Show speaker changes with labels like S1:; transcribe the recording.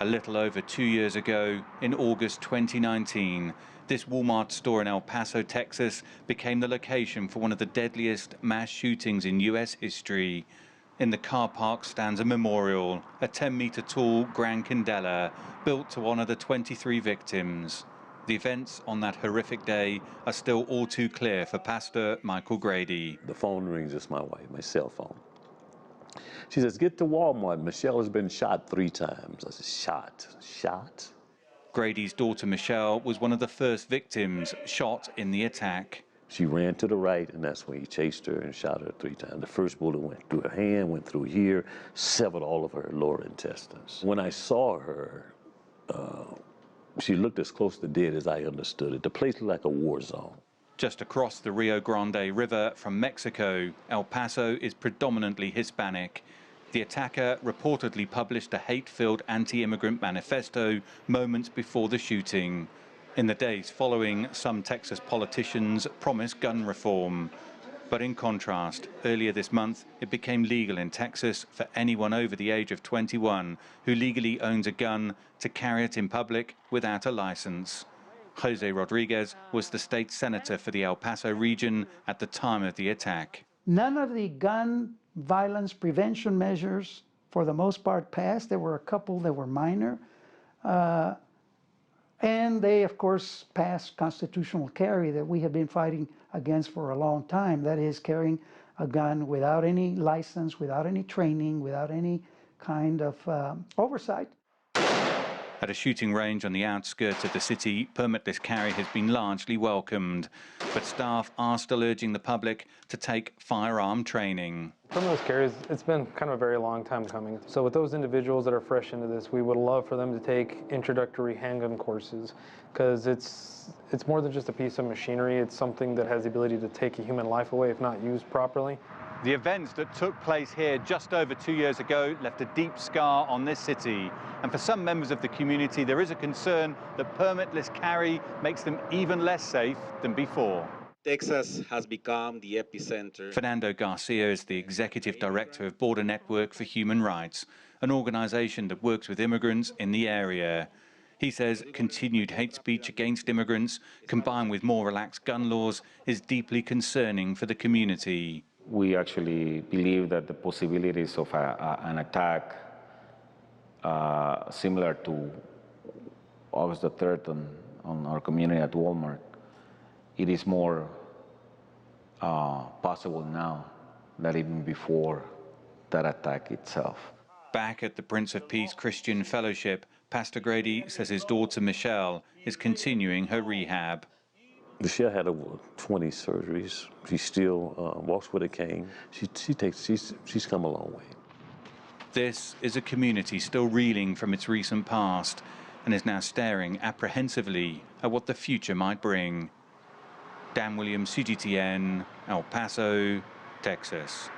S1: A little over 2 years ago, in August 2019, this Walmart store in El Paso, Texas, became the location for one of the deadliest mass shootings in U.S. history. In the car park stands a memorial, a 10-meter tall Grand Candela, built to honor the 23 victims. The events on that horrific day are still all too clear for Pastor Michael Grady.
S2: The phone rings, it's my wife, my cell phone. She says, "Get to Walmart. Michelle has been shot 3 times. I said, shot?
S1: Grady's daughter Michelle was one of the first victims shot in the attack.
S2: She ran to the right, and that's when he chased her and shot her 3 times. The first bullet went through her hand, went through here, severed all of her lower intestines. When I saw her, she looked as close to dead as I understood it. The place looked like a war zone.
S1: Just across the Rio Grande River from Mexico, El Paso is predominantly Hispanic. The attacker reportedly published a hate-filled anti-immigrant manifesto moments before the shooting. In the days following, some Texas politicians promised gun reform. But in contrast, earlier this month, it became legal in Texas for anyone over the age of 21 who legally owns a gun to carry it in public without a license. Jose Rodriguez was the state senator for the El Paso region at the time of the attack.
S3: None of the gun violence prevention measures, for the most part, passed. There were a couple that were minor. And they, of course, passed constitutional carry that we have been fighting against for a long time. That is, carrying a gun without any license, without any training, without any kind of oversight.
S1: At a shooting range on the outskirts of the city, permitless carry has been largely welcomed, but staff are still urging the public to take firearm training.
S4: Permitless carry, it's been kind of a very long time coming. So with those individuals that are fresh into this, we would love for them to take introductory handgun courses, because it's more than just a piece of machinery. It's something that has the ability to take a human life away if not used properly.
S1: The events that took place here just over 2 years ago left a deep scar on this city. And for some members of the community, there is a concern that permitless carry makes them even less safe than before.
S5: Texas has become the epicenter.
S1: Fernando Garcia is the executive director of Border Network for Human Rights, an organization that works with immigrants in the area. He says continued hate speech against immigrants, combined with more relaxed gun laws, is deeply concerning for the community.
S6: We actually believe that the possibilities of an attack similar to August the 3rd on our community at Walmart, it is more possible now than even before that attack itself.
S1: Back at the Prince of Peace Christian Fellowship, Pastor Grady says his daughter Michelle is continuing her rehab.
S2: Michelle had over 20 surgeries. She still walks with a cane. She's come a long way.
S1: This is a community still reeling from its recent past and is now staring apprehensively at what the future might bring. Dan Williams, CGTN, El Paso, Texas.